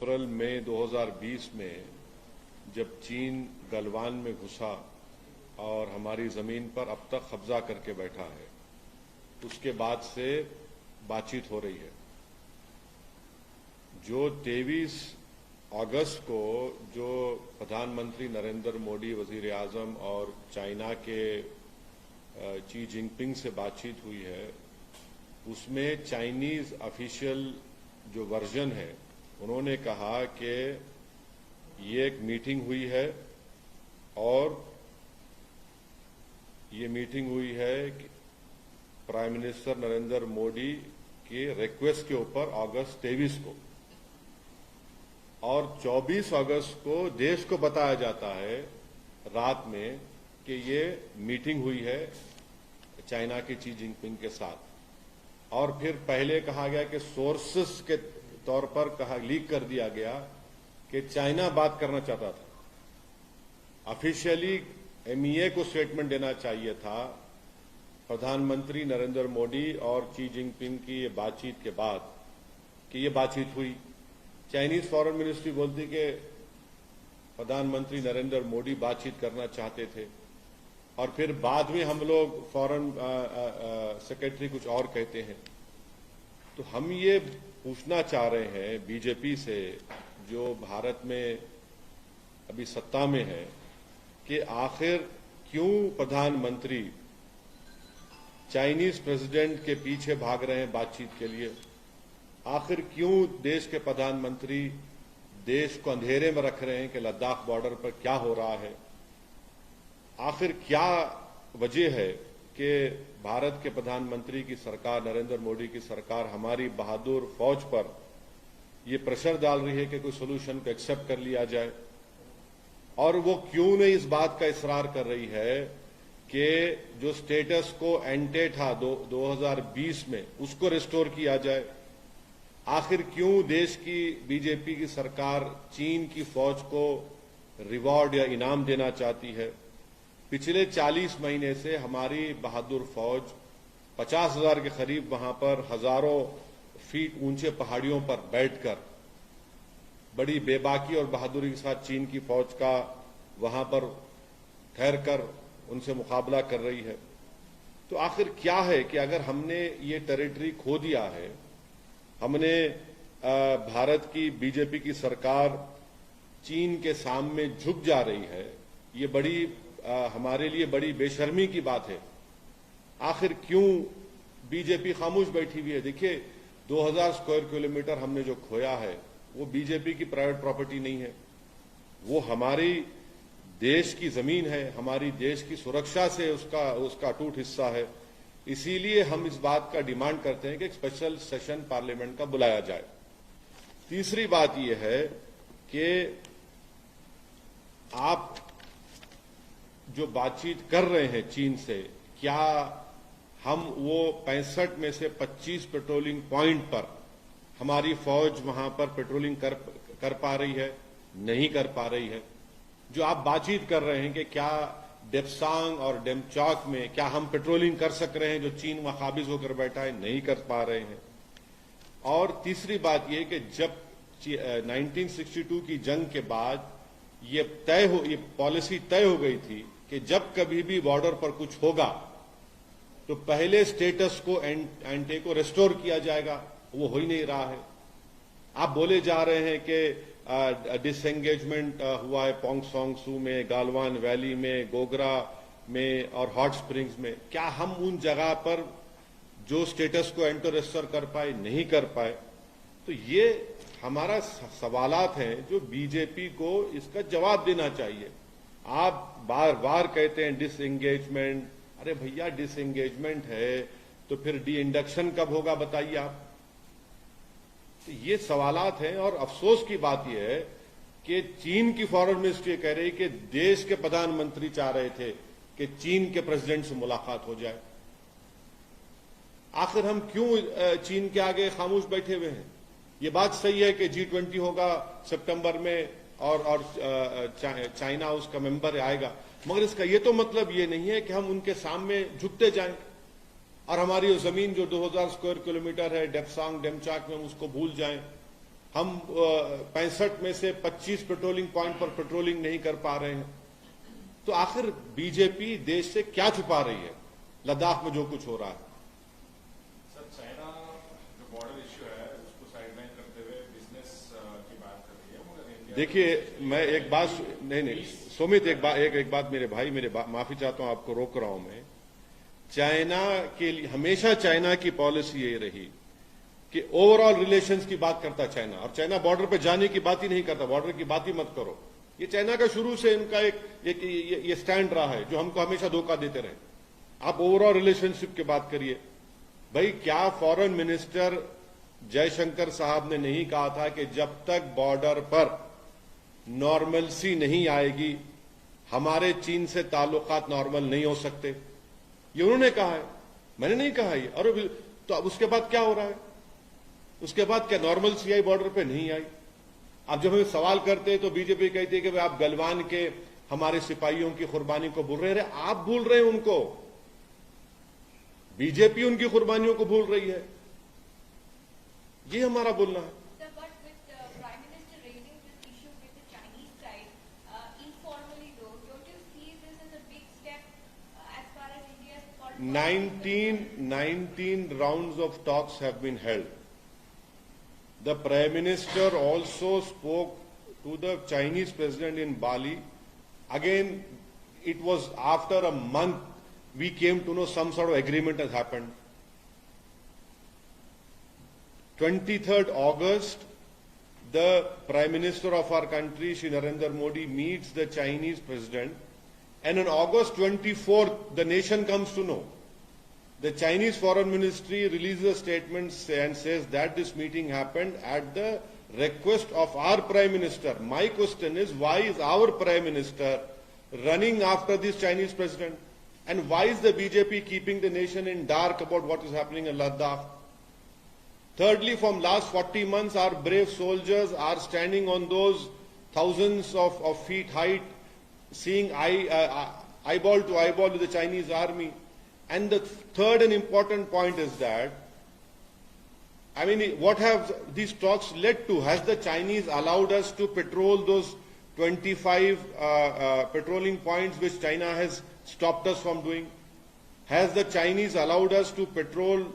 अप्रैल मई 2020 में जब चीन गलवान में घुसा और हमारी जमीन पर अब तक कब्जा करके बैठा है, उसके बाद से बातचीत हो रही है। जो 23 अगस्त को जो प्रधानमंत्री नरेंद्र मोदी, वजीर आजम और चाइना के शी जिनपिंग से बातचीत हुई है, उसमें चाइनीज ऑफिशियल जो वर्जन है, उन्होंने कहा कि ये एक मीटिंग हुई है और ये मीटिंग हुई है प्राइम मिनिस्टर नरेंद्र मोदी के रिक्वेस्ट के ऊपर अगस्त 23 को, और 24 अगस्त को देश को बताया जाता है रात में कि ये मीटिंग हुई है चाइना के शी जिनपिंग के साथ। और फिर पहले कहा गया कि सोर्सेस के तौर पर लीक कर दिया गया कि चाइना बात करना चाहता था। ऑफिशियली एमईए को स्टेटमेंट देना चाहिए था प्रधानमंत्री नरेंद्र मोदी और शी जिनपिंग की ये बातचीत के बाद कि ये बातचीत हुई। चाइनीज फॉरेन मिनिस्ट्री बोलती कि प्रधानमंत्री नरेंद्र मोदी बातचीत करना चाहते थे, और फिर बाद में हम लोग फॉरेन सेक्रेटरी कुछ और कहते हैं। तो हम ये पूछना चाह रहे हैं बीजेपी से, जो भारत में अभी सत्ता में है, कि आखिर क्यों प्रधानमंत्री चाइनीज प्रेसिडेंट के पीछे भाग रहे हैं बातचीत के लिए? आखिर क्यों देश के प्रधानमंत्री देश को अंधेरे में रख रहे हैं कि लद्दाख बॉर्डर पर क्या हो रहा है? आखिर क्या वजह है कि भारत के प्रधानमंत्री की सरकार, नरेंद्र मोदी की सरकार, हमारी बहादुर फौज पर ये प्रेशर डाल रही है कि कोई सोल्यूशन को एक्सेप्ट कर लिया जाए? और वो क्यों नहीं इस बात का इसरार कर रही है कि जो स्टेटस को एंटे था 2020 में, उसको रिस्टोर किया जाए? आखिर क्यों देश की बीजेपी की सरकार चीन की फौज को रिवॉर्ड या इनाम देना चाहती है? पिछले 40 महीने से हमारी बहादुर फौज 50,000 के करीब वहां पर हजारों फीट ऊंचे पहाड़ियों पर बैठकर बड़ी बेबाकी और बहादुरी के साथ चीन की फौज का वहां पर ठहरकर उनसे मुकाबला कर रही है। तो आखिर क्या है कि अगर हमने ये टेरिटरी खो दिया है, हमने भारत की बीजेपी की सरकार चीन के सामने झुक जा रही है, ये बड़ी हमारे लिए बड़ी बेशर्मी की बात है। आखिर क्यों बीजेपी खामोश बैठी हुई है? देखिए, 2000 स्क्वायर किलोमीटर हमने जो खोया है वो बीजेपी की प्राइवेट प्रॉपर्टी नहीं है, वो हमारी देश की जमीन है, हमारी देश की सुरक्षा से उसका अटूट हिस्सा है। इसीलिए हम इस बात का डिमांड करते हैं कि एक स्पेशल सेशन पार्लियामेंट का बुलाया जाए। तीसरी बात यह है कि आप जो बातचीत कर रहे हैं चीन से, क्या हम वो 65 में से 25 पेट्रोलिंग पॉइंट पर हमारी फौज वहां पर पेट्रोलिंग कर पा रही है? नहीं कर पा रही है। जो आप बातचीत कर रहे हैं कि क्या डेप्सांग और डेमचौक में क्या हम पेट्रोलिंग कर सक रहे हैं, जो चीन वहां काबिज होकर बैठा है, नहीं कर पा रहे हैं। और तीसरी बात यह कि जब 1962 की जंग के बाद ये पॉलिसी तय हो गई थी कि जब कभी भी बॉर्डर पर कुछ होगा तो पहले स्टेटस को एंटे को रिस्टोर किया जाएगा, वो हो ही नहीं रहा है। आप बोले जा रहे हैं कि डिसएंगेजमेंट हुआ है पोंग सोंग सू में, गालवान वैली में, गोगरा में और हॉट स्प्रिंग्स में। क्या हम उन जगह पर जो स्टेटस को एंटो रिस्टोर कर पाए, नहीं कर पाए? तो ये हमारा सवालात हैं जो बीजेपी को इसका जवाब देना चाहिए। आप बार बार कहते हैं डिसएंगेजमेंट। अरे भैया, डिसएंगेजमेंट है तो फिर डी इंडक्शन कब होगा बताइए आप? तो ये सवालात हैं। और अफसोस की बात यह है कि चीन की फॉरेन मिनिस्ट्री कह रही कि देश के प्रधानमंत्री चाह रहे थे कि चीन के प्रेसिडेंट से मुलाकात हो जाए। आखिर हम क्यों चीन के आगे खामोश बैठे हुए हैं? ये बात सही है कि G20 होगा सितंबर में और चाइना उसका मेंबर आएगा, मगर इसका ये तो मतलब ये नहीं है कि हम उनके सामने झुकते जाएं और हमारी जमीन जो 2000 स्क्वायर किलोमीटर है डेप्सांग डेमचाक में, उसको भूल जाएं। हम 65 में से 25 पेट्रोलिंग पॉइंट पर पेट्रोलिंग नहीं कर पा रहे हैं। तो आखिर बीजेपी देश से क्या छुपा रही है लद्दाख में जो कुछ हो रहा है? सर, चाइना जो बॉर्डर इश्यू है उसको साइडलाइन करते हुए बिजनेस की बात कर रही है, मगर इंडिया देखिए, मैं एक बात नहीं सुमित, एक बात मेरे भाई, माफी चाहता हूं, आपको रोक रहा हूं मैं। चाइना के लिए हमेशा चाइना की पॉलिसी ये रही कि ओवरऑल रिलेशंस की बात करता चाइना, और चाइना बॉर्डर पे जाने की बात ही नहीं करता, बॉर्डर की बात ही मत करो। ये चाइना का शुरू से इनका ये स्टैंड रहा है, जो हमको हमेशा धोखा देते रहे। आप ओवरऑल रिलेशनशिप की बात करिए। भाई, क्या फॉरेन मिनिस्टर जयशंकर साहब ने नहीं कहा था कि जब तक बॉर्डर पर नॉर्मलसी नहीं आएगी हमारे चीन से ताल्लुकात नॉर्मल नहीं हो सकते? ये उन्होंने कहा है, मैंने नहीं कहा ये। और तो अब उसके बाद क्या हो रहा है? उसके बाद क्या नॉर्मलसी आई बॉर्डर पे? नहीं आई। अब जब हमें सवाल करते हैं तो बीजेपी कहती है कि भाई आप गलवान के हमारे सिपाहियों की कुर्बानी को भूल रहे हैं। आप भूल रहे हैं उनको, बीजेपी उनकी कुर्बानियों को भूल रही है। ये हमारा बोलना है। Nineteen rounds of talks have been held. The Prime Minister also spoke to the Chinese President in Bali. Again, it was after a month we came to know some sort of agreement has happened. 23rd August, the Prime Minister of our country, Shri Narendra Modi, meets the Chinese President, and on August 24th, the nation comes to know. The Chinese Foreign Ministry releases a statement and says that this meeting happened at the request of our Prime Minister. My question is, why is our Prime Minister running after this Chinese President? And why is the BJP keeping the nation in dark about what is happening in Ladakh? Thirdly, from last 40 months, our brave soldiers are standing on those thousands of feet height, seeing eyeball to eyeball with the Chinese army. And the third and important point is that, I mean, what have these talks led to? Has the Chinese allowed us to patrol those 25 patrolling points which China has stopped us from doing? Has the Chinese allowed us to patrol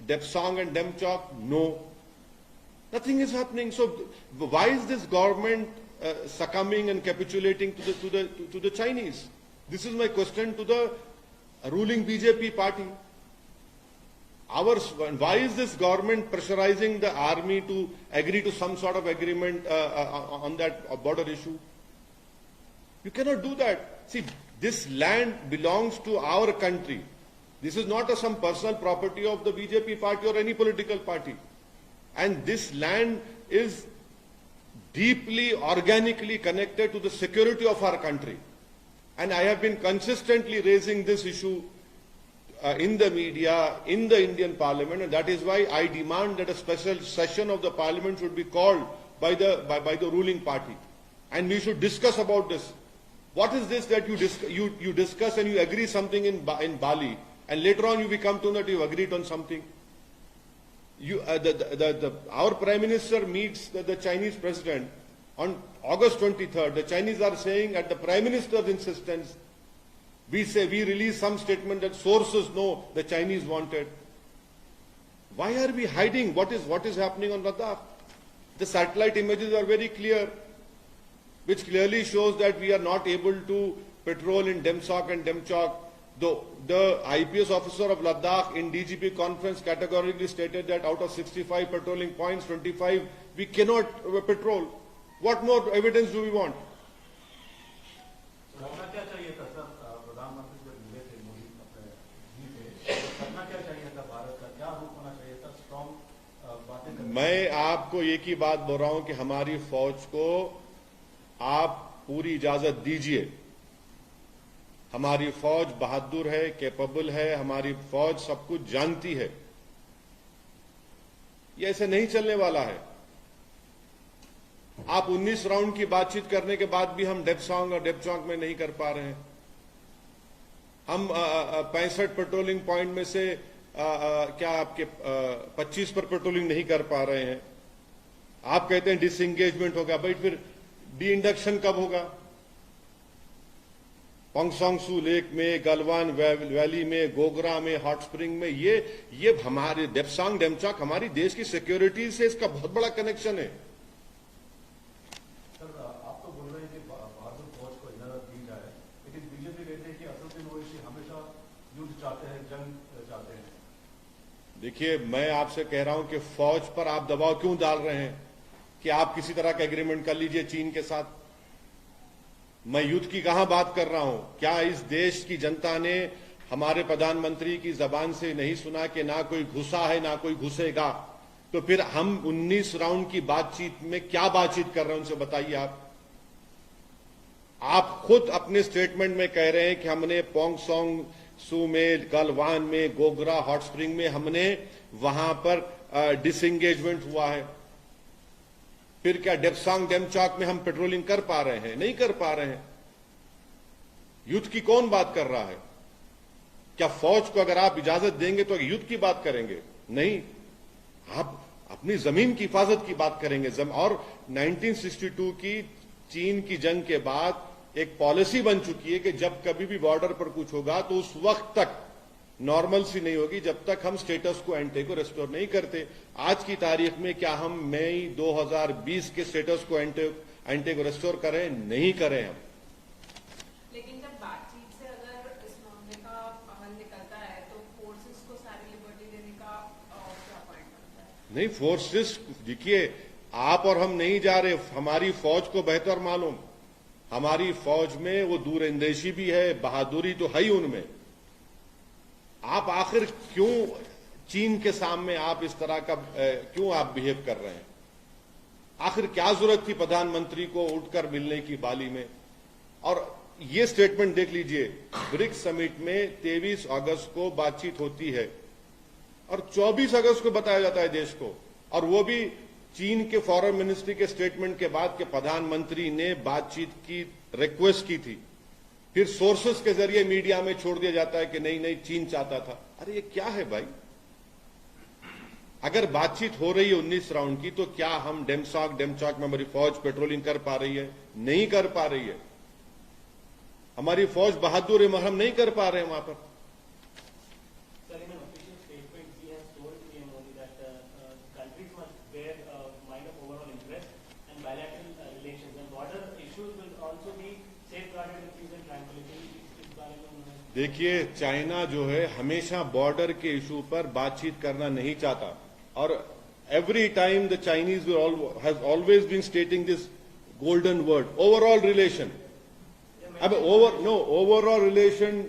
Depsang and Demchok? No. Nothing is happening. So why is this government succumbing and capitulating to the Chinese? This is my question to the ruling BJP party. Why is this government pressurizing the army to agree to some sort of agreement on that border issue? You cannot do that. See, this land belongs to our country. This is not some personal property of the BJP party or any political party. And this land is deeply, organically connected to the security of our country. And I have been consistently raising this issue in the media, in the Indian Parliament, and that is why I demand that a special session of the Parliament should be called by the ruling party, and we should discuss about this. What is this that you discuss and you agree something in Bali, and later on you come to know that you agreed on something? Our Prime Minister meets the Chinese President on August 23rd. The Chinese are saying at the Prime Minister's insistence, we release some statement that sources know the Chinese wanted. Why are we hiding what is happening on Ladakh? The satellite images are very clear, which clearly shows that we are not able to patrol in Demsok and Demchok. The IPS officer of Ladakh in DGP conference categorically stated that out of 65 patrolling points, 25 we cannot patrol. What more evidence do we want? मैं आपको एक ही बात बोल रहा हूं कि हमारी फौज को आप पूरी इजाजत दीजिए। हमारी फौज बहादुर है, कैपेबल है, हमारी फौज सब कुछ जानती है। ये ऐसे नहीं चलने वाला है। आप 19 राउंड की बातचीत करने के बाद भी हम डेप्सांग और डेपचौक में नहीं कर पा रहे हैं। हम 65 पेट्रोलिंग पॉइंट में से क्या आपके 25 पर पेट्रोलिंग नहीं कर पा रहे हैं। आप कहते हैं डिसएंगेजमेंट होगा, भाई फिर डी इंडक्शन कब होगा? पोंगसोंगसू लेक में, गलवान वैली में, गोगरा में, हॉट स्प्रिंग में, ये हमारे डेप्सांग डेमचॉक हमारी देश की सिक्योरिटी से इसका बहुत बड़ा कनेक्शन है। सर, आप तो बोल रहे हैं कि बहादुर फौज को इजाजत दी जाए, लेकिन बीजेपी कहते हैं कि असद ओवैसी हमेशा युद्ध चाहते हैं, जंग चाहते हैं। देखिए, मैं आपसे कह रहा हूं कि फौज पर आप दबाव क्यों डाल रहे हैं कि आप किसी तरह का एग्रीमेंट कर लीजिए चीन के साथ? मैं युद्ध की कहां बात कर रहा हूं? क्या इस देश की जनता ने हमारे प्रधानमंत्री की जबान से नहीं सुना कि ना कोई घुसा है ना कोई घुसेगा? तो फिर हम 19 राउंड की बातचीत में क्या बातचीत कर रहे हैं, उनसे बताइए। आप खुद अपने स्टेटमेंट में कह रहे हैं कि हमने पोंगसोंगसू में, गलवान में, गोगरा, हॉट स्प्रिंग में हमने वहां पर डिसएंगेजमेंट हुआ है। फिर क्या डेप्सांग डेमचॉक में हम पेट्रोलिंग कर पा रहे हैं? नहीं कर पा रहे हैं। युद्ध की कौन बात कर रहा है? क्या फौज को अगर आप इजाजत देंगे तो युद्ध की बात करेंगे? नहीं, आप अपनी जमीन की हिफाजत की बात करेंगे। और 1962 की चीन की जंग के बाद एक पॉलिसी बन चुकी है कि जब कभी भी बॉर्डर पर कुछ होगा तो उस वक्त तक नॉर्मल सी नहीं होगी जब तक हम स्टेटस को एंटे को रेस्टोर नहीं करते। आज की तारीख में क्या हम मई 2020 के स्टेटस को एंटे को रेस्टोर करें? नहीं करें हम। लेकिन जब बातचीत से अगर इस मामले का हल निकलता है तो फोर्सेस को सारी लिबर्टी देने का क्या पॉइंट बनता है? नहीं, फोर्सेस, देखिए, आप और हम नहीं जा रहे। हमारी फौज को बेहतर मालूम। हमारी फौज में वो दूरंदेशी भी है, बहादुरी तो है ही उनमें। आप आखिर क्यों चीन के सामने आप इस तरह का क्यों आप बिहेव कर रहे हैं? आखिर क्या जरूरत थी प्रधानमंत्री को उठकर मिलने की बाली में? और ये स्टेटमेंट देख लीजिए, ब्रिक्स समिट में 23 अगस्त को बातचीत होती है और 24 अगस्त को बताया जाता है देश को, और वो भी चीन के फॉरेन मिनिस्ट्री के स्टेटमेंट के बाद कि प्रधानमंत्री ने बातचीत की रिक्वेस्ट की थी। फिर सोर्सेस के जरिए मीडिया में छोड़ दिया जाता है कि नहीं नहीं चीन चाहता था। अरे ये क्या है भाई? अगर बातचीत हो रही है 19 राउंड की, तो क्या हम डेमचॉक में हमारी फौज पेट्रोलिंग कर पा रही है? नहीं कर पा रही है। हमारी फौज बहादुर है मगर हम नहीं कर पा रहे हैं वहां पर। देखिए, चाइना जो है हमेशा बॉर्डर के इशू पर बातचीत करना नहीं चाहता, और every time the Chinese has always been stating this golden word, overall relation. अब ओवरऑल रिलेशन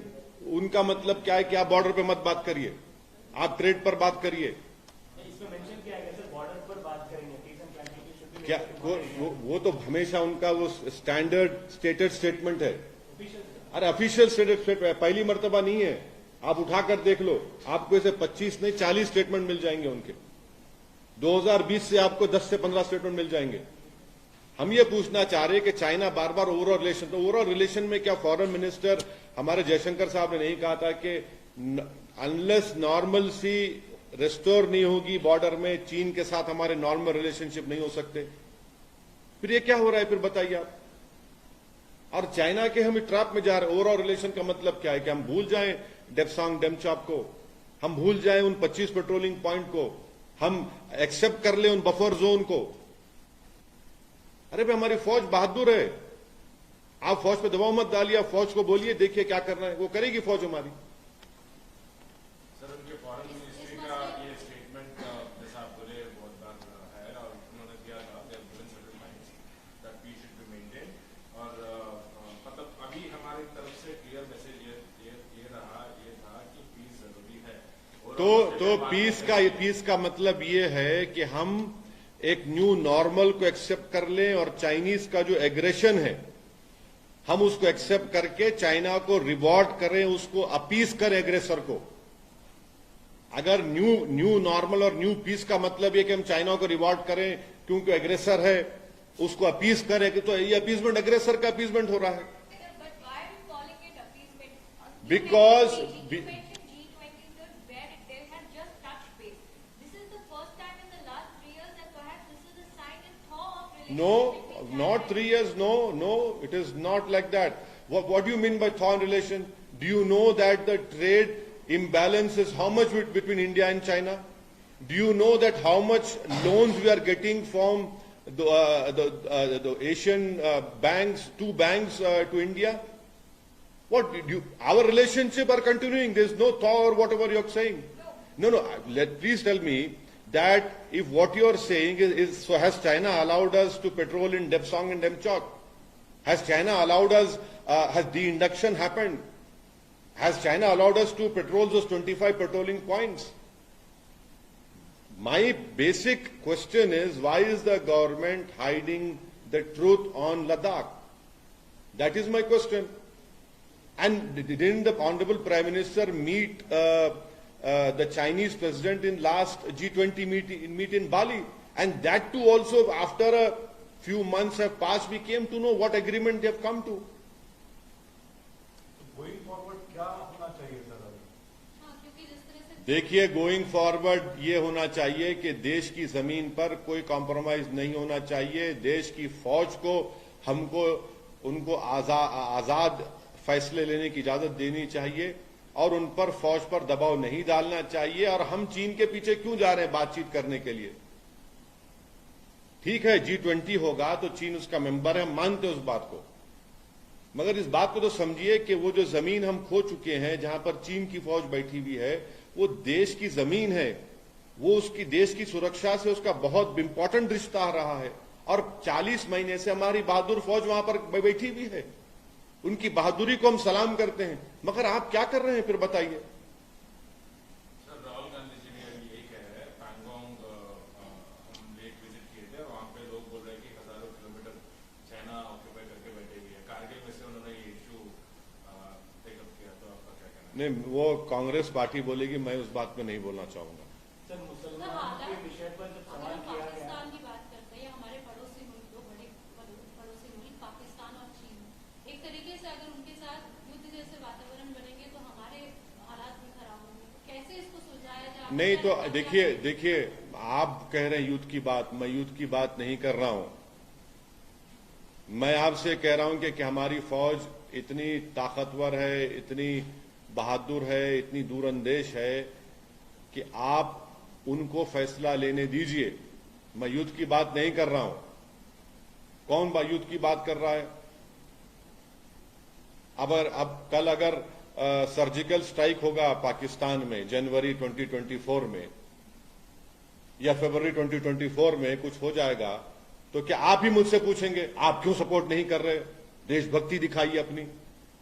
उनका मतलब क्या है कि आप बॉर्डर पे मत बात करिए, आप ट्रेड पर बात करिए। इसमें मेंशन किया गया सर, बॉर्डर पर बात करेंगे, क्या वो तो हमेशा उनका वो स्टैंडर्ड स्टेटेड स्टेटमेंट है। अरे ऑफिशियल स्टेटमेंट पहली मर्तबा नहीं है, आप उठाकर देख लो, आपको ऐसे 25 नहीं 40 स्टेटमेंट मिल जाएंगे उनके। 2020 से आपको 10 से 15 स्टेटमेंट मिल जाएंगे। हम ये पूछना चाह रहे हैं कि चाइना बार बार ओवरऑल रिलेशन, तो ओवरऑल रिलेशन में क्या फॉरेन मिनिस्टर हमारे जयशंकर साहब ने नहीं कहा था कि अनलेस नॉर्मल सी रेस्टोर नहीं होगी बॉर्डर में, चीन के साथ हमारे नॉर्मल रिलेशनशिप नहीं हो सकते? फिर ये क्या हो रहा है? फिर बताइए आप। और चाइना के हम ट्रैप में जा रहे हैं। ओवरऑल रिलेशन का मतलब क्या है? कि हम भूल जाएं डेप्सांग डेमचॉक को, हम भूल जाएं उन 25 पेट्रोलिंग पॉइंट को, हम एक्सेप्ट कर ले उन बफर जोन को। अरे भाई, हमारी फौज बहादुर है। आप फौज पे दबाव मत डालिए, फौज को बोलिए देखिए क्या करना है, वो करेगी फौज हमारी। सर, उनके फॉरेन मिनिस्ट्री का ये स्टेटमेंट जैसा आप बोले बहुत बार है, और उन्होंने दिया था that peace should be maintain, और मतलब अभी हमारी तरफ से क्लियर मैसेज ये था कि पीस जरूरी है। तो पीस का मतलब ये है कि हम एक न्यू नॉर्मल को एक्सेप्ट कर लें, और चाइनीज का जो एग्रेशन है हम उसको एक्सेप्ट करके चाइना को रिवॉर्ड करें, उसको अपीस करें एग्रेसर को। अगर न्यू नॉर्मल और न्यू पीस का मतलब ये कि हम चाइना को रिवॉर्ड करें क्योंकि एग्रेसर है, उसको अपीस करें, कि तो ये अपीसमेंट एग्रेसर का अपीसमेंट हो रहा है। Because No, not 3 years. No, it is not like that. What do you mean by thaw relation? Do you know that the trade imbalance is how much between India and China? Do you know that how much loans we are getting from the Asian banks, two banks to India? What did you? Our relationship are continuing. There is no thaw or whatever you are saying. No. Please tell me that if what you are saying is so, has China allowed us to patrol in Depsang and Demchok? Has China allowed us? Has de-induction happened? Has China allowed us to patrol those 25 patrolling points? My basic question is, why is the government hiding the truth on Ladakh? That is my question. And didn't the Honorable Prime Minister meet the Chinese President in last G20 meet in Bali? And that too also after a few months have passed, we came to know what agreement they have come to. Going forward क्या होना चाहिए sir? क्योंकि जिस तरह से देखिए, going forward ये होना चाहिए कि देश की जमीन पर कोई कॉम्प्रोमाइज नहीं होना चाहिए। देश की फौज को हमको उनको आजाद फैसले लेने की इजाजत देनी चाहिए और उन पर फौज पर दबाव नहीं डालना चाहिए। और हम चीन के पीछे क्यों जा रहे हैं बातचीत करने के लिए? ठीक है, G20 होगा तो चीन उसका मेंबर है, मानते उस बात को, मगर इस बात को तो समझिए कि वो जो जमीन हम खो चुके हैं, जहां पर चीन की फौज बैठी हुई है, वो देश की जमीन है। वो उसकी देश की सुरक्षा से उसका बहुत इंपॉर्टेंट रिश्ता रहा है और 40 महीने से हमारी बहादुर फौज वहां पर बैठी हुई है। उनकी बहादुरी को हम सलाम करते हैं, मगर आप क्या कर रहे हैं फिर बताइए? सर, राहुल गांधी जी भी अभी यही कह रहे हैं। पैंगोंग हम लेट विजिट किए थे और वहां पे लोग बोल रहे हैं कि हजारों किलोमीटर चाइना ऑक्यूपाई करके बैठे हुए हैं। कारगिल में से उन्होंने ये इश्यू टेकअप किया, तो आपका क्या कहना है? नहीं, वो कांग्रेस पार्टी बोलेगी, मैं उस बात पे नहीं बोलना चाहूंगा। सर, मुसलमान के विषय पर जब सवाल किया गया, पाकिस्तान की बात करते हैं, हमारे पड़ोसी मुल्क, दो बड़े पड़ोसी मुल्क पाकिस्तान और चीन, एक तरीके से अगर उनके साथ युद्ध जैसे वातावरण बनेंगे तो हमारे हालात भी खराब होंगे। कैसे इसको सुलझाया जाए? नहीं तो देखिए, आप कह रहे हैं युद्ध की बात, मैं युद्ध की बात नहीं कर रहा हूं। मैं आपसे कह रहा हूं कि हमारी फौज इतनी ताकतवर है, इतनी बहादुर है, इतनी दूरंदेश है कि आप उनको फैसला लेने दीजिए। मैं युद्ध की बात नहीं कर रहा हूं। कौन युद्ध की बात कर रहा है? अब कल अगर सर्जिकल स्ट्राइक होगा पाकिस्तान में जनवरी 2024 में या फरवरी 2024 में कुछ हो जाएगा, तो क्या आप ही मुझसे पूछेंगे आप क्यों सपोर्ट नहीं कर रहे, देशभक्ति दिखाइए अपनी?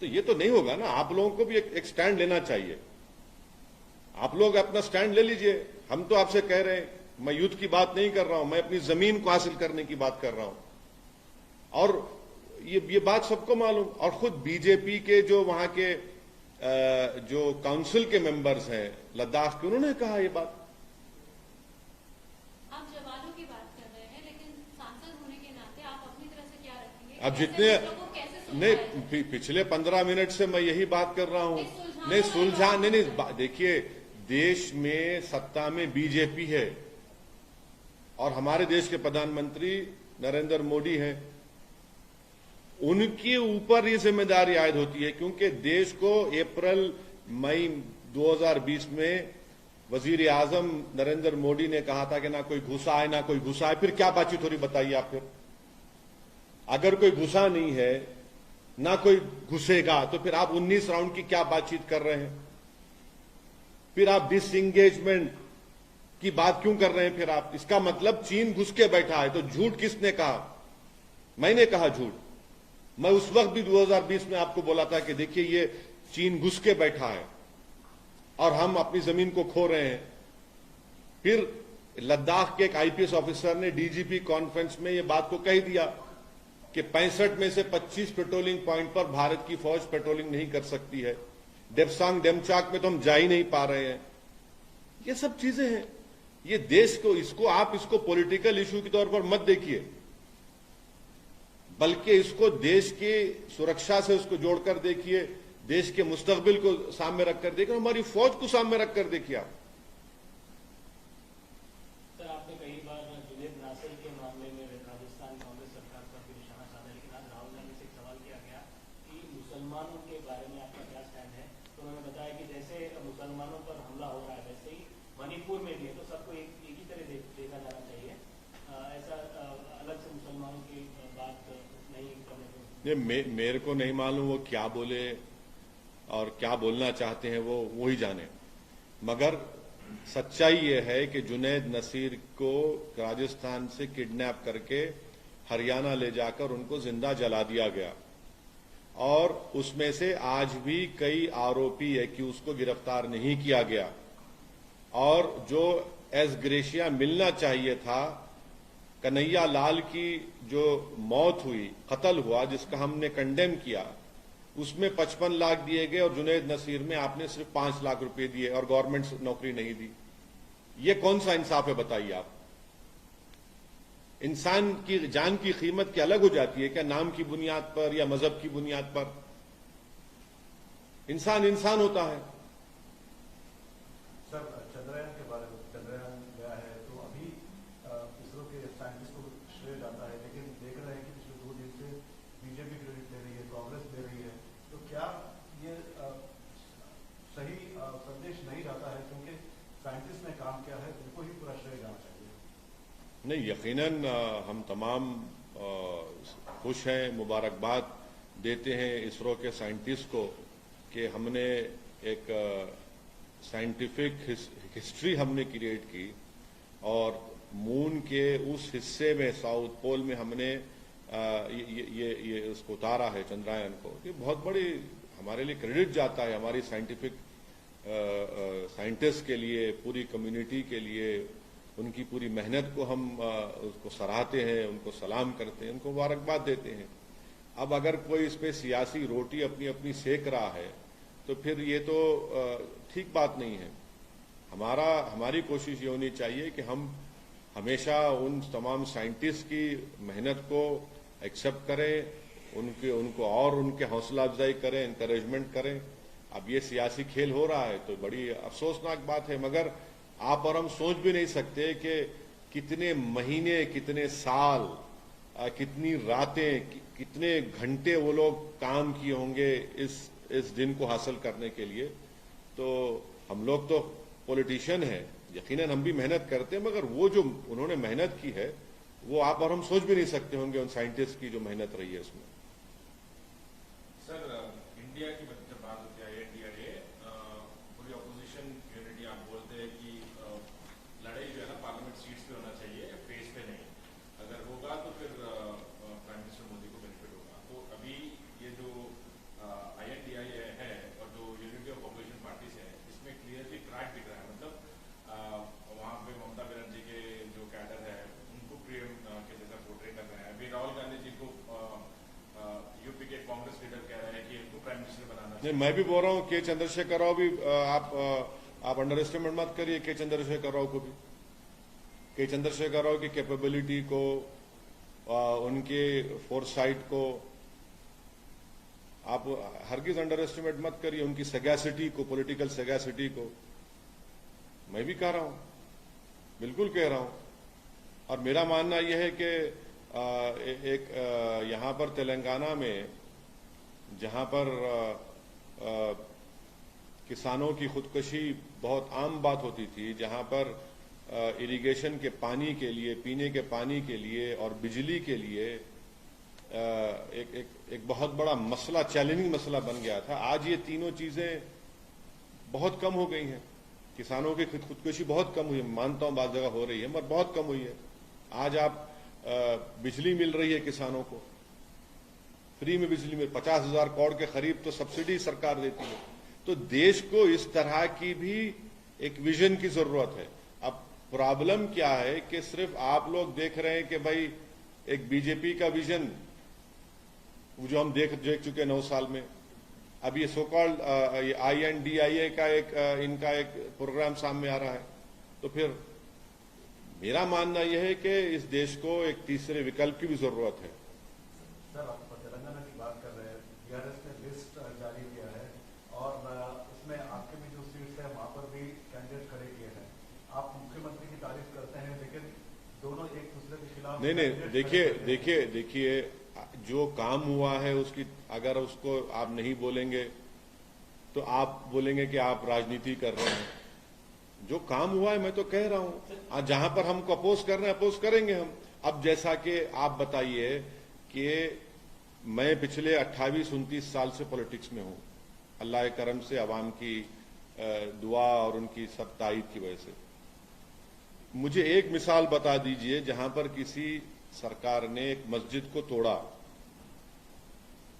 तो ये तो नहीं होगा ना। आप लोगों को भी एक स्टैंड लेना चाहिए। आप लोग अपना स्टैंड ले लीजिए। हम तो आपसे कह रहे हैं, मैं युद्ध की बात नहीं कर रहा हूं, मैं अपनी जमीन को हासिल करने की बात कर रहा हूं। और ये बात सबको मालूम, और खुद बीजेपी के जो वहां के जो काउंसिल के मेंबर्स हैं लद्दाख के, उन्होंने कहा ये बात। आप जवानों की बात कर रहे हैं, लेकिन सांसद होने के नाते आप अपनी तरफ से क्या रखेंगे? अब जितने नहीं, पिछले 15 मिनट से मैं यही बात कर रहा हूं। नहीं सुलझा नहीं, देखिए, देश में सत्ता में बीजेपी है और हमारे देश के प्रधानमंत्री नरेंद्र मोदी हैं। उनके ऊपर ये जिम्मेदारी आयद होती है, क्योंकि देश को अप्रैल मई 2020 में वजीर आजम नरेंद्र मोदी ने कहा था कि ना कोई घुसा है ना कोई घुसा है। फिर क्या बातचीत हो रही बताइए आप? फिर अगर कोई घुसा नहीं है ना कोई घुसेगा, तो फिर आप 19 राउंड की क्या बातचीत कर रहे हैं? फिर आप डिसएंगेजमेंट की बात क्यों कर रहे हैं? फिर आप इसका मतलब चीन घुस के बैठा है। तो झूठ किसने कहा? मैंने कहा झूठ। मैं उस वक्त भी 2020 में आपको बोला था कि देखिए ये चीन घुस के बैठा है और हम अपनी जमीन को खो रहे हैं। फिर लद्दाख के एक आईपीएस ऑफिसर ने डीजीपी कॉन्फ्रेंस में ये बात को कह दिया कि 65 में से 25 पेट्रोलिंग पॉइंट पर भारत की फौज पेट्रोलिंग नहीं कर सकती है। डेप्सांग डेमचाक में तो हम जा ही नहीं पा रहे हैं। ये सब चीजें हैं। ये देश को आप इसको पॉलिटिकल इशू के तौर पर मत देखिए, बल्कि इसको देश की सुरक्षा से उसको जोड़कर देखिए, देश के मुस्तकबिल को सामने रखकर देखिए, हमारी फौज को सामने रखकर देखिए आप। सर, आपने कई बार जुनेद नासिर के मामले में राजस्थान कांग्रेस ये मेरे को नहीं मालूम वो क्या बोले और क्या बोलना चाहते हैं, वो ही जाने। मगर सच्चाई ये है कि जुनैद नसीर को राजस्थान से किडनैप करके हरियाणा ले जाकर उनको जिंदा जला दिया गया और उसमें से आज भी कई आरोपी एक्यूज को गिरफ्तार नहीं किया गया और जो एस ग्रेशिया मिलना चाहिए था, कन्हैया लाल की जो मौत हुई, कत्ल हुआ, जिसका हमने कंडेम किया, उसमें 55 लाख दिए गए और जुनैद नसीर में आपने सिर्फ 5 लाख रुपए दिए और गवर्नमेंट नौकरी नहीं दी। ये कौन सा इंसाफ है बताइए आप? इंसान की जान की कीमत क्या अलग हो जाती है क्या नाम की बुनियाद पर या मजहब की बुनियाद पर? इंसान इंसान होता है। सर, चंद्रयान के बारे में, चंद्रयान गया है तो अभी इसरो के साइंटिस्ट को श्रेय जाता है, लेकिन देख रहे हैं कि पिछले 2 दिन से बीजेपी क्रेडिट ले रही है, कांग्रेस ले रही है, तो क्या ये सही संदेश नहीं जाता है? क्योंकि साइंटिस्ट ने काम किया है, उनको ही पूरा श्रेय जाना चाहिए। नहीं, यकीनन हम तमाम खुश हैं, मुबारकबाद देते हैं इसरो के साइंटिस्ट को कि हमने एक साइंटिफिक हिस्ट्री हमने क्रिएट की और मून के उस हिस्से में, साउथ पोल में हमने ये उसको उतारा है, चंद्रयान को। ये बहुत बड़ी हमारे लिए क्रेडिट जाता है, हमारी साइंटिफिक साइंटिस्ट के लिए, पूरी कम्युनिटी के लिए। उनकी पूरी मेहनत को हम उसको सराहते हैं, उनको सलाम करते हैं, उनको मुबारकबाद देते हैं। अब अगर कोई इस पे सियासी रोटी अपनी अपनी सेक रहा है तो फिर ये तो ठीक बात नहीं है। हमारी कोशिश ये होनी चाहिए कि हम हमेशा उन तमाम साइंटिस्ट की मेहनत को एक्सेप्ट करें, उनको और उनके हौसला अफजाई करें, इंकरेजमेंट करें। अब ये सियासी खेल हो रहा है तो बड़ी अफसोसनाक बात है, मगर आप और हम सोच भी नहीं सकते कि कितने महीने, कितने साल, कितनी रातें, कितने घंटे वो लोग काम किए होंगे इस दिन को हासिल करने के लिए। तो हम लोग तो पॉलिटिशियन हैं, यकीनन हम भी मेहनत करते हैं, मगर वो जो उन्होंने मेहनत की है वो आप और हम सोच भी नहीं सकते होंगे उन साइंटिस्ट की जो मेहनत रही है उसमें। सर, इंडिया की जब बात होती है INDIA, पूरी ऑपोजिशन यूनिटी, आप बोलते हैं कि लड़ाई जो है ना पार्लियामेंट सीट्स पे होना चाहिए, फेस पे नहीं। अगर होगा तो फिर प्राइम मिनिस्टर मोदी को बेनिफिट होगा। तो अभी ये जो INDIA है और जो यूनिटी ऑफ ऑपोजिशन पार्टीज है, इसमें क्लियरली क्रैक दिख रहा है। मतलब वहाँ पे ममता बनर्जी के जो कैडर है उनको प्रेम के जैसा पोर्ट्रे कर रहे हैं। अभी राहुल गांधी जी को यूपी के कांग्रेस लीडर कह रहे हैं कि इनको प्राइम मिनिस्टर बनाना चाहिए। मैं भी बोल रहा हूँ के चंद्रशेखर राव भी, आप अंडर एस्टिमेट मत करिए के चंद्रशेखर राव को भी। के चंद्रशेखर राव की कैपेबिलिटी को, उनके फोरसाइट को आप हरगिज अंडर एस्टिमेट मत करिए, उनकी सगैसिटी को, पॉलिटिकल सगैसिटी को। मैं भी कह रहा हूं, बिल्कुल कह रहा हूं। और मेरा मानना यह है कि यहां पर तेलंगाना में जहां पर किसानों की खुदकुशी बहुत आम बात होती थी, जहां पर इरिगेशन के पानी के लिए, पीने के पानी के लिए और बिजली के लिए एक बहुत बड़ा मसला, चैलेंजिंग मसला बन गया था, आज ये तीनों चीजें बहुत कम हो गई हैं। किसानों की खुदकुशी बहुत कम हुई है, मानता हूं बात जगह हो रही है मगर बहुत कम हुई है। आज आप बिजली मिल रही है किसानों को, फ्री में बिजली मिल, 50,000 करोड़ के करीब तो सब्सिडी सरकार देती है। तो देश को इस तरह की भी एक विजन की जरूरत है। अब प्रॉब्लम क्या है कि सिर्फ आप लोग देख रहे हैं कि भाई एक बीजेपी का विजन जो हम देख चुके 9 साल में, अब ये सो कॉल्ड INDIA का इनका एक प्रोग्राम सामने आ रहा है। तो फिर मेरा मानना यह है कि इस देश को एक तीसरे विकल्प की भी जरूरत है। सर, आप तेलंगाना की बात कर रहे हैं, BRS ने लिस्ट जारी किया है और उसमें आपके भी जो सीट्स है वहां पर भी कैंडिडेट खड़े किए हैं। आप मुख्यमंत्री की तारीफ करते हैं, लेकिन दोनों एक दूसरे के खिलाफ। नहीं, देखिए जो काम हुआ है उसकी अगर उसको आप नहीं बोलेंगे तो आप बोलेंगे कि आप राजनीति कर रहे हैं। जो काम हुआ है मैं तो कह रहा हूं, जहां पर हमको अपोज कर रहे हैं अपोज करेंगे हम। अब जैसा कि आप बताइए कि मैं पिछले 28-29 साल से पॉलिटिक्स में हूं, अल्लाह के करम से, अवाम की दुआ और उनकी सब ताईद की वजह से। मुझे एक मिसाल बता दीजिए जहां पर किसी सरकार ने एक मस्जिद को तोड़ा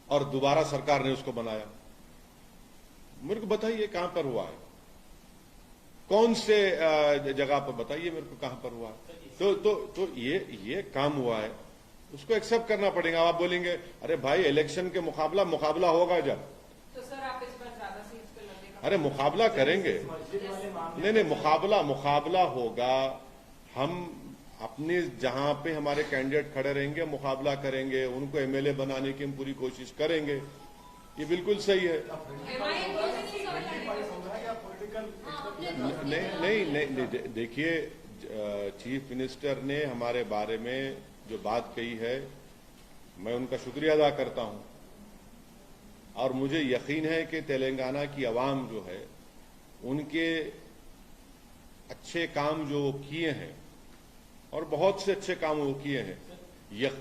और दोबारा सरकार ने उसको बनाया। मेरे को बताइए कहां पर हुआ है, कौन से जगह पर बताइए मेरे को कहां पर हुआ है। तो ये काम हुआ है, उसको एक्सेप्ट करना पड़ेगा। आप बोलेंगे अरे भाई इलेक्शन के मुकाबला होगा जब, तो सर आप इस बार ज्यादा सीट्स पे लड़ने का, अरे मुकाबला करेंगे, नहीं मुकाबला होगा। हम अपने जहां पे हमारे कैंडिडेट खड़े रहेंगे मुकाबला करेंगे, उनको एमएलए बनाने की हम पूरी कोशिश करेंगे, ये बिल्कुल सही है। नहीं, देखिए चीफ मिनिस्टर ने हमारे बारे में जो बात कही है, मैं उनका शुक्रिया अदा करता हूं और मुझे यकीन है कि तेलंगाना की आवाम जो है उनके अच्छे काम जो किए हैं और बहुत से अच्छे काम वो किए हैं,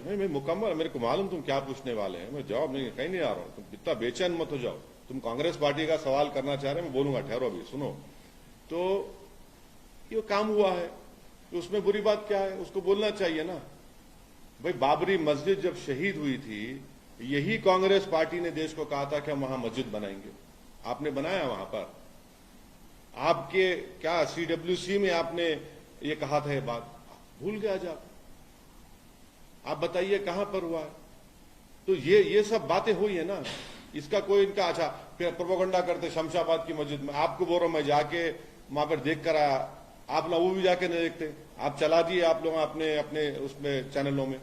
मैं मुकम्मल, मेरे को मालूम तुम क्या पूछने वाले हैं, मैं जवाब नहीं कहीं नहीं आ रहा हूं, तुम इतना बेचैन मत हो जाओ। तुम कांग्रेस पार्टी का सवाल करना चाह रहे हैं, मैं बोलूंगा, ठहरो अभी सुनो। तो ये काम हुआ है तो उसमें बुरी बात क्या है, उसको बोलना चाहिए ना भाई। बाबरी मस्जिद जब शहीद हुई थी, यही कांग्रेस पार्टी ने देश को कहा था कि हम वहां मस्जिद बनाएंगे, आपने बनाया वहां पर। आपके क्या CWC में आपने ये कहा था, ये बात भूल गया जा, आप बताइए कहां पर हुआ है। तो ये सब बातें हुई है ना, इसका कोई इनका अच्छा फिर प्रोपेगेंडा करते शमशाबाद की मस्जिद में। आपको बोल रहा हूं मैं जाके वहां पर देख कर आया, आप लोग वो भी जाके नहीं देखते, आप चला दिए आप लोग अपने अपने उसमें चैनलों में,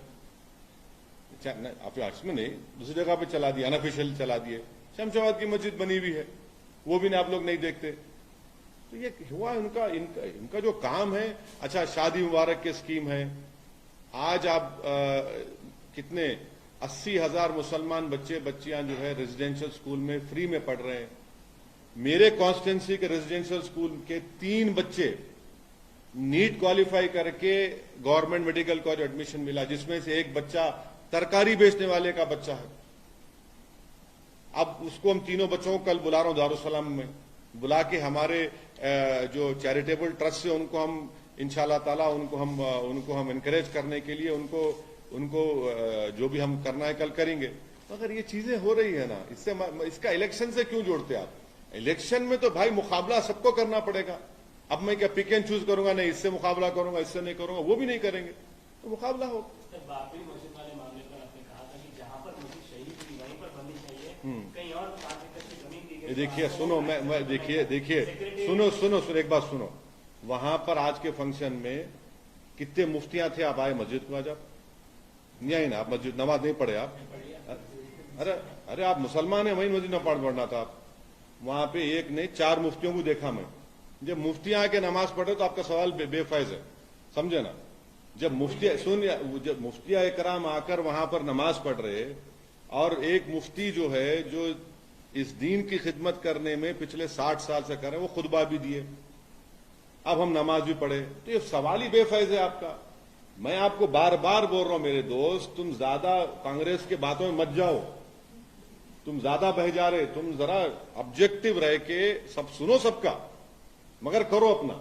इसमें नहीं दूसरी जगह पे चला दिया, अनऑफिशियल चला दिए। शमशाबाद की मस्जिद बनी हुई है, वो भी आप लोग नहीं देखते। तो ये हुआ इनका जो काम है। अच्छा, शादी मुबारक की स्कीम है, आज आप कितने 80,000 मुसलमान बच्चे बच्चियां जो है रेजिडेंशियल स्कूल में फ्री में पढ़ रहे हैं। मेरे कॉन्स्टिट्यूंसी के रेजिडेंशियल स्कूल के 3 बच्चे नीट क्वालिफाई करके गवर्नमेंट मेडिकल कॉलेज एडमिशन मिला, जिसमें से एक बच्चा तरकारी बेचने वाले का बच्चा है। अब उसको हम तीनों बच्चों को कल बुला रहा हूं दारुसलाम में, बुला के हमारे जो चैरिटेबल ट्रस्ट से उनको हम इंशाल्लाह ताला उनको हम इनकरेज करने के लिए उनको जो भी हम करना है कल करेंगे। मगर ये चीजें हो रही है ना, इसका इलेक्शन से क्यों जोड़ते आप? इलेक्शन में तो भाई मुकाबला सबको करना पड़ेगा। अब मैं क्या पिक एंड चूज करूंगा, नहीं इससे मुकाबला करूंगा, इससे नहीं करूंगा, वो भी नहीं करेंगे, तो मुकाबला हो। बाबरी मस्जिद वाले मामले पर आपने कहा था कि जहां पर मस्जिद शहीद हुई वहीं पर बननी चाहिए, कहीं और 5 एकड़ की जमीन दी गई। देखिए सुनो, मैं देखिए सुनो एक बात सुनो। वहां पर आज के फंक्शन में कितने मुफ्तियां थे, आप आए मस्जिद को, आज आप नहीं आए ना, आप मस्जिद नमाज नहीं पढ़े आप? अरे आप मुसलमान है, वहीं मस्जिद न पढ़ना था आप। वहां पे एक नहीं 4 मुफ्तियों को देखा मैं। जब मुफ्तियां आके नमाज पढ़े तो आपका सवाल बेफाइज है, समझे ना। जब मुफ्तिया इकराम आकर वहां पर नमाज पढ़ रहे, और एक मुफ्ती जो है जो इस दीन की खिदमत करने में पिछले 60 साल से कर रहे, वो खुतबा भी दिए, अब हम नमाज भी पढ़े, तो ये सवाल ही बेफाइज है आपका। मैं आपको बार बार बोल रहा हूं मेरे दोस्त, तुम ज्यादा कांग्रेस के बातों में मत जाओ, तुम ज्यादा बह जा रहे, तुम जरा ऑब्जेक्टिव रह के सब सुनो सबका, मगर करो अपना।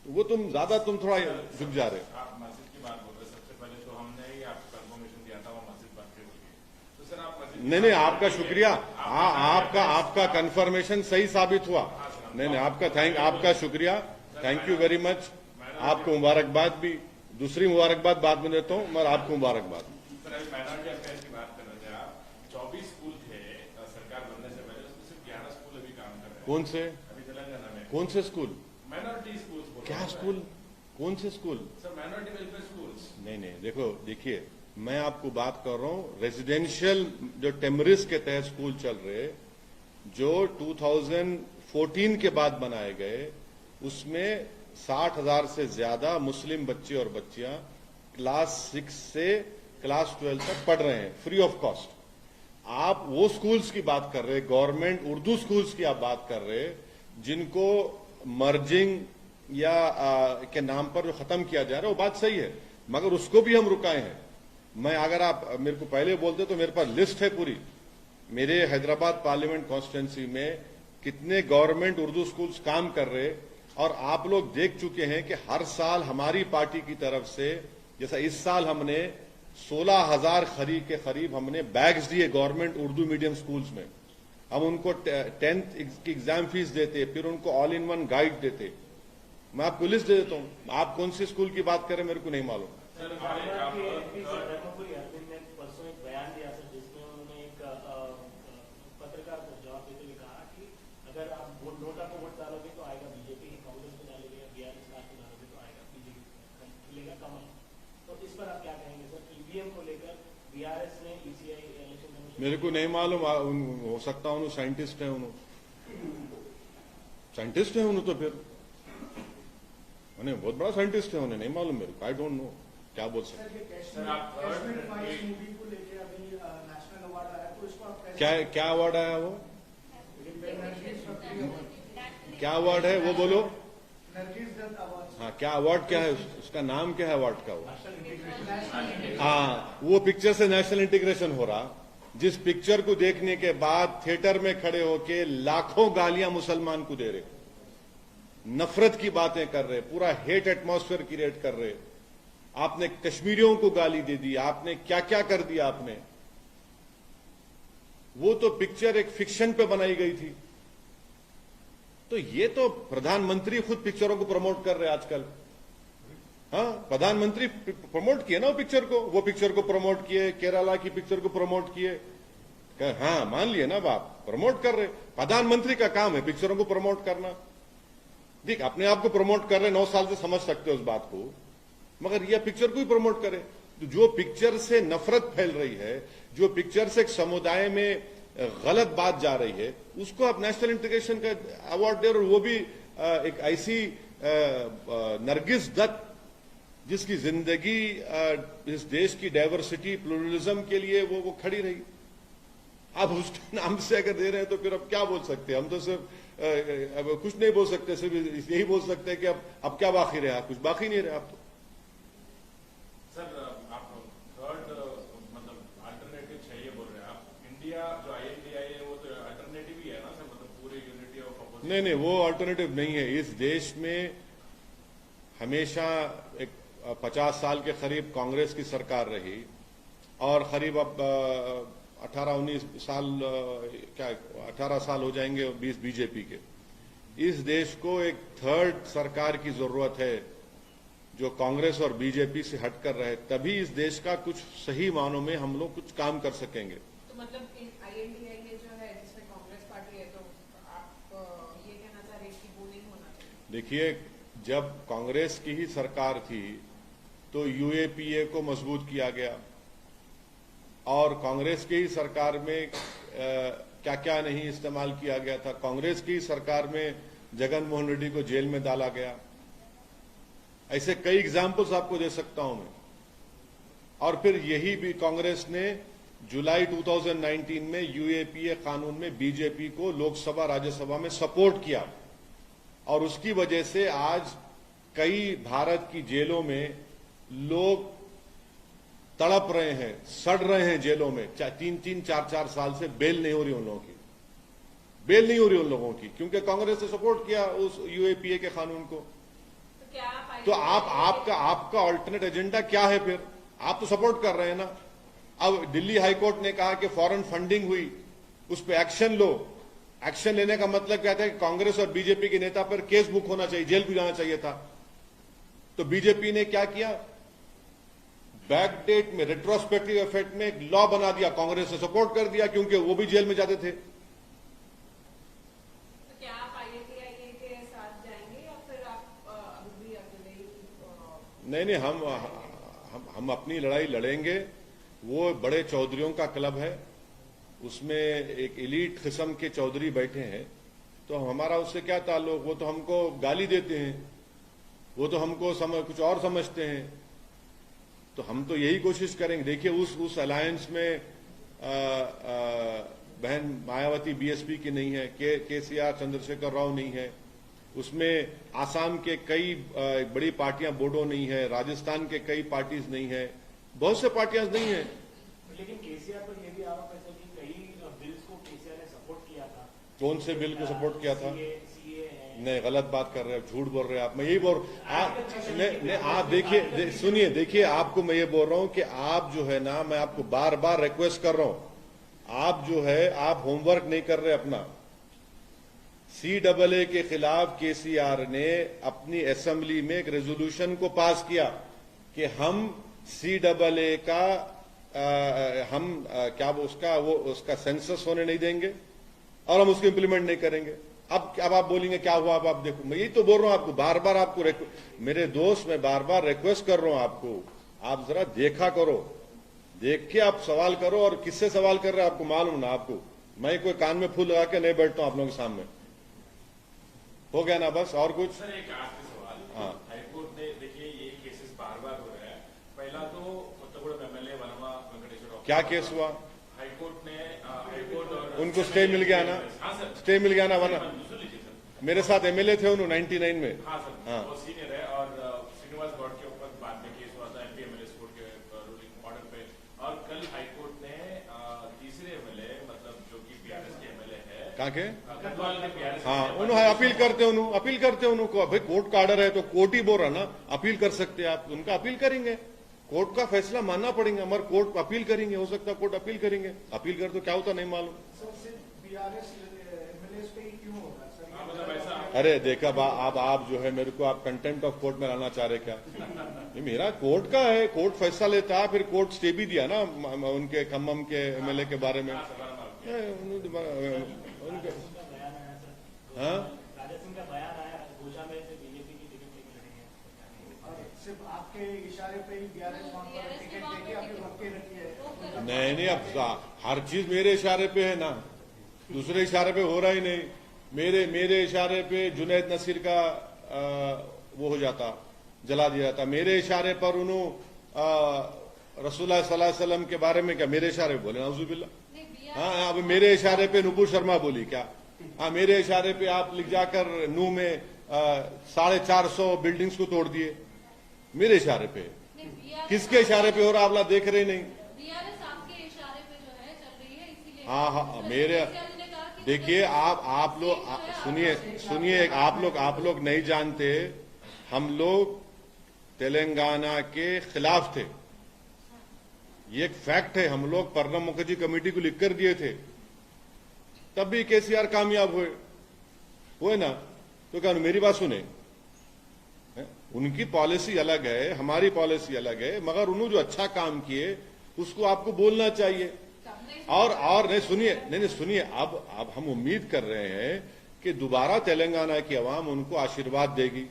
तो वो तुम थोड़ा झुक जा रहे। आप मस्जिद की बात बोल रहे, सबसे पहले तो हमने ही आपको कंफर्मेशन दिया था वो मस्जिद बन के हुई। तो सर आप मस्जिद नहीं आपका शुक्रिया, आपका कंफर्मेशन सही साबित हुआ। नहीं आपका शुक्रिया, थैंक यू वेरी मच। आपको मुबारकबाद भी, दूसरी मुबारकबाद बाद में देता हूं, मगर आपको मुबारकबाद। सर अभी माइनॉरिटी अफेयर्स की बात कर रहे थे आप, 24 स्कूल थे सरकार बनने से पहले, उसमें सिर्फ 11 स्कूल अभी काम कर रहे हैं। कौन से? अभी तेलंगाना में कौन से स्कूल? Minority school. क्या स्कूल? कौन से school? Sir minority welfare schools. नहीं देखिए मैं आपको बात कर रहा हूं रेजिडेंशियल जो टेमरिस के तहत स्कूल चल रहे, जो 2014 के बाद बनाए गए, उसमें 60,000 से ज्यादा मुस्लिम बच्चे और बच्चियां क्लास 6 से क्लास 12 तक पढ़ रहे हैं फ्री ऑफ कॉस्ट। आप वो स्कूल्स की बात कर रहे, गवर्नमेंट उर्दू स्कूल्स की आप बात कर रहे, जिनको मर्जिंग या के नाम पर जो खत्म किया जा रहा है, वो बात सही है, मगर उसको भी हम रुकाए हैं। मैं अगर आप मेरे को पहले बोलते तो मेरे पास लिस्ट है पूरी। मेरे हैदराबाद पार्लियामेंट कॉन्स्टिट्यूंसी में कितने गवर्नमेंट उर्दू स्कूल्स काम कर रहे, और आप लोग देख चुके हैं कि हर साल हमारी पार्टी की तरफ से, जैसा इस साल हमने 16,000 के करीब हमने बैग्स दिए गवर्नमेंट उर्दू मीडियम स्कूल्स में। हम उनको 10th की एग्जाम फीस देते, फिर उनको ऑल इन वन गाइड देते। मैं आपको लिस्ट दे देता हूं, आप कौन सी स्कूल की बात करें मेरे को नहीं मालूम। परसों एक बयान दिया सर, जिसमें उन्होंने एक पत्रकार को जवाब देते हुए कहा कि अगर आप नोटा को वोट डालोगे तो आएगा बीजेपी, कांग्रेस को डालोगे या बीआरएस को डालोगे तो आएगा बीजेपी, खिलेगा कमल। तो इस पर आप क्या कहेंगे सर? ईवीएम को लेकर बीआरएस ने ईसीआई इलेक्शन कमीशन, मेरे को नहीं मालूम, हो सकता हूं साइंटिस्ट है, उन्होंने साइंटिस्ट है उन्होंने, तो फिर उन्हें बहुत बड़ा साइंटिस्ट है, उन्हें नहीं मालूम मेरे को, आई डोंट नो क्या बोल सकते। क्या अवार्ड आया वो, क्या अवार्ड है वो बोलो। हाँ, क्या अवार्ड क्या है, उसका नाम क्या है अवार्ड का वो? हाँ, वो पिक्चर से नेशनल इंटीग्रेशन हो रहा, जिस पिक्चर को देखने के बाद थिएटर में खड़े होके लाखों गालियां मुसलमान को दे रहे, नफरत की बातें कर रहे, पूरा हेट एटमॉस्फेयर क्रिएट कर रहे। आपने कश्मीरियों को गाली दे दी, आपने क्या क्या कर दिया आपने। वो तो पिक्चर एक फिक्शन पे बनाई गई थी। तो ये तो प्रधानमंत्री खुद पिक्चरों को प्रमोट कर रहे हैं आजकल। हाँ, प्रधानमंत्री प्रमोट किए ना वो पिक्चर को, वो पिक्चर को प्रमोट किए, केरला की पिक्चर को प्रमोट किए। हाँ, मान लिए ना बाप, प्रमोट कर रहे। प्रधानमंत्री का काम है पिक्चरों को प्रमोट करना। देख, अपने आप को प्रमोट कर रहे, 9 साल से समझ सकते हो उस बात को, मगर यह पिक्चर को ही प्रमोट करे। तो जो पिक्चर से नफरत फैल रही है, जो पिक्चर से एक समुदाय में गलत बात जा रही है, उसको आप नेशनल इंटीग्रेशन का अवार्ड दे, और वो भी एक ऐसी नरगिस दत्त जिसकी जिंदगी इस देश की डाइवर्सिटी प्लूरलिज्म के लिए वो खड़ी रही। आप उसके नाम से अगर दे रहे हैं तो फिर अब क्या बोल सकते हैं? हम तो सिर्फ अब कुछ नहीं बोल सकते, सिर्फ यही बोल सकते हैं कि अब क्या बाकी रहा, कुछ बाकी नहीं रहा। आप तो सर, आप थर्ड मतलब अल्टरनेटिव चाहिए बोल रहे हैं आप। इंडिया जो INDI है वो तो अल्टरनेटिव ही है ना सर, मतलब पूरे यूनिटी ऑफ अपोजिशन। नहीं, वो अल्टरनेटिव नहीं है। इस देश में हमेशा एक 50 साल के करीब कांग्रेस की सरकार रही, और करीब अब 18-19 साल, क्या 18 साल हो जाएंगे 20 बीजेपी के। इस देश को एक थर्ड सरकार की जरूरत है जो कांग्रेस और बीजेपी से हटकर रहे, तभी इस देश का कुछ सही मानों में हम लोग कुछ काम कर सकेंगे। तो मतलब INDI ये जो है जिसमें कांग्रेस पार्टी है, तो आप ये कहना चाह रहे हैं कि वो नहीं होना चाहिए? देखिए, जब कांग्रेस की ही सरकार थी तो UAPA को मजबूत किया गया, और कांग्रेस की ही सरकार में क्या क्या नहीं इस्तेमाल किया गया था। कांग्रेस की सरकार में जगन मोहन रेड्डी को जेल में डाला गया। ऐसे कई एग्जाम्पल्स आपको दे सकता हूं मैं। और फिर यही भी कांग्रेस ने जुलाई 2019 में UAPA कानून में बीजेपी को लोकसभा राज्यसभा में सपोर्ट किया, और उसकी वजह से आज कई भारत की जेलों में लोग तड़प रहे हैं, सड़ रहे हैं जेलों में। 3-3, 4-4 साल से बेल नहीं हो रही उन लोगों की, बेल नहीं हो रही उन लोगों की, क्योंकि कांग्रेस ने सपोर्ट किया उस UAPA के कानून को। तो आपका अल्टरनेट एजेंडा क्या है फिर? आप तो सपोर्ट कर रहे हैं ना। अब दिल्ली हाईकोर्ट ने कहा कि फॉरेन फंडिंग हुई, उस पर एक्शन लो। एक्शन लेने का मतलब क्या था कि कांग्रेस और बीजेपी के नेता पर केस बुक होना चाहिए, जेल भी जाना चाहिए था। तो बीजेपी ने क्या किया? बैकडेट में, रेट्रोस्पेक्टिव इफेक्ट में एक लॉ बना दिया, कांग्रेस ने सपोर्ट कर दिया क्योंकि वो भी जेल में जाते थे। तो क्या आप INDI के साथ जाएंगे या फिर आप अभी भी अकेले? नहीं, हम अपनी लड़ाई लड़ेंगे। वो बड़े चौधरियों का क्लब है, उसमें एक एलीट किस्म के चौधरी बैठे हैं, तो हमारा उससे क्या ताल्लुक? वो तो हमको गाली देते हैं, वो तो हमको कुछ और समझते हैं। तो हम तो यही कोशिश करेंगे। देखिए, उस अलायंस में बहन मायावती BSP की नहीं है, KCR चंद्रशेखर राव नहीं है, उसमें आसाम के कई बड़ी पार्टियां बोडो नहीं है, राजस्थान के कई पार्टीज नहीं है, बहुत से पार्टियां नहीं है। लेकिन केसीआर पर यह भी आरोप है सर कि कई बिल्स को केसीआर ने सपोर्ट किया था। कौन से बिल को सपोर्ट किया था? सीए है। नहीं, गलत बात कर रहे हैं, झूठ बोल रहे हैं आप। मैं यही बोल आप देखिए, सुनिए, देखिए, आपको मैं ये बोल रहा हूं कि आप जो है ना, मैं आपको बार बार रिक्वेस्ट कर रहा हूं, आप जो है आप होमवर्क नहीं कर रहे अपना। CAA के खिलाफ केसीआर ने अपनी असेंबली में एक रेजोल्यूशन को पास किया कि हम CAA का क्या उसका सेंसस होने नहीं देंगे और हम उसको इंप्लीमेंट नहीं करेंगे। अब आप बोलेंगे क्या हुआ? अब आप देखो, मैं यही तो बोल रहा हूं आपको, बार बार आपको मेरे दोस्त, मैं बार बार रिक्वेस्ट कर रहा हूं आपको, आप जरा देखा करो, देख के आप सवाल करो। और किससे सवाल कर रहे हैं आपको मालूम ना? आपको मैं कोई कान में फूल लगा के नहीं बैठता हूं आप लोगों के सामने। हो गया ना? बस और कुछ? सर एक आखिरी सवाल। हाँ। हाईकोर्ट ने, देखिए ये केसेस बार बार हो रहा है। पहला तो कोत्तगुड़म MLA वनवा वेंकटेश्वर, क्या केस हुआ? हाईकोर्ट ने और उनको स्टे मिल गया ना? हाँ सर, स्टे मिल गया ना? वरना सुन लीजिए सर। मेरे साथ MLA थे उन्होंने 99 में। हाँ सर, हाँ। वो सीनियर है। और श्रीनिवास गौड़ के ऊपर बाद में केस हुआ था MP MLA कोर्ट के रूलिंग ऑर्डर पे। और कल हाईकोर्ट ने तीसरे MLA, मतलब जो कि BRS के MLA है, कहाँ के? गढ़वाल के BRS, हाँ, उन्होंने अपील करते उनको। भाई कोर्ट का ऑर्डर है तो कोर्ट ही बोल रहा ना, अपील कर सकते हैं आप, उनका अपील करेंगे। कोर्ट का फैसला मानना पड़ेगा, मगर कोर्ट अपील करेंगे, हो सकता है कोर्ट अपील करेंगे। अपील कर तो क्या होता नहीं मालूम। सर सिर्फ BRS MLAs पे ही क्यों होगा सर? मतलब ऐसा अरे देखा आप जो है मेरे को आप कंटेम्प्ट ऑफ कोर्ट में लाना चाह रहे क्या? ये मेरा कोर्ट का है, कोर्ट फैसला लेता है, फिर कोर्ट स्टे भी दिया ना उनके खम्मम के MLA के बारे में। उनके हाँ, राजा सिंह का बयान आया गोशा में से बीजेपी की टिकट लेके लड़ेंगे। और सिर्फ आपके इशारे पे ही BRS वहाँ पर टिकट देके आपने रोक के रखी है। नहीं, अब हर चीज मेरे इशारे पे है ना, दूसरे इशारे पे हो रहा ही नहीं। मेरे इशारे पे जुनैद नसीर का वो हो जाता, जला दिया जाता। मेरे इशारे पर उन्होंने रसूलुल्लाह सल्लल्लाहु अलैहि वसल्लम के बारे में क्या मेरे इशारे पे बोले? नाउजुबिल्लाह। हाँ, अब मेरे इशारे पे नुपुर शर्मा बोली क्या? हाँ, मेरे इशारे पे आप लिख जाकर नू में 450 बिल्डिंग्स को तोड़ दिए, मेरे इशारे पे। किसके इशारे पे हो रहा आप देख रहे नहीं? आपके इशारे पे जो है चल रही है, इसीलिए हाँ, मेरे देखिए, आप लोग सुनिए, आप लोग नहीं जानते, हम लोग तेलंगाना के खिलाफ थे, ये एक फैक्ट है। हम लोग प्रणब मुखर्जी कमेटी को लिखकर दिए थे, तब भी केसीआर कामयाब हुए ना। तो क्या मेरी बात सुने? उनकी पॉलिसी अलग है, हमारी पॉलिसी अलग है, मगर उन्होंने जो अच्छा काम किए उसको आपको बोलना चाहिए। और नहीं सुनिए, अब हम उम्मीद कर रहे हैं कि दोबारा तेलंगाना की अवाम उनको आशीर्वाद देगी,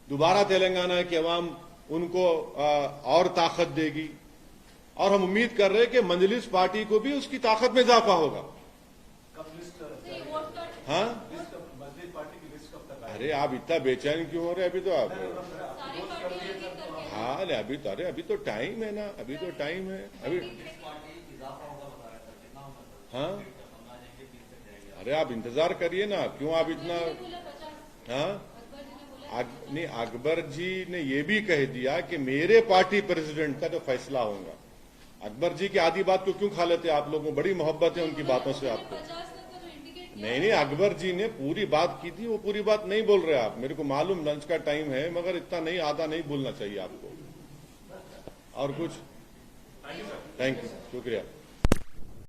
दोबारा तेलंगाना की अवाम उनको और ताकत देगी। और हम उम्मीद कर रहे हैं कि मंजलिस पार्टी को भी उसकी ताकत में इजाफा होगा। कब लिस्ट हाँ, मस्जिद पार्टी की लिस्ट कब तक आएगी? अरे आप इतना बेचैन क्यों हो रहे? अभी तो आप सारी पार्टियां एक एक करके हाँ, अभी तो टाइम है ना, अभी तो टाइम है अभी। हाँ, अरे आप इंतजार करिए ना, क्यों आप इतना? बोला 50। हाँ, अकबर जी ने बोला नहीं, अकबर जी ने यह भी कह दिया कि मेरे पार्टी प्रेसिडेंट का जो फैसला होगा। अकबर जी की आधी बात को क्यों खा लेते आप लोगों को? बड़ी मोहब्बत है उनकी बातों से आपको। 50 तक का जो इंडिकेट नहीं, अकबर जी ने पूरी बात की थी, वो पूरी बात नहीं बोल रहे आप। मेरे को मालूम लंच का टाइम है, मगर इतना नहीं, आधा नहीं बोलना चाहिए आपको। और कुछ? थैंक यू, शुक्रिया।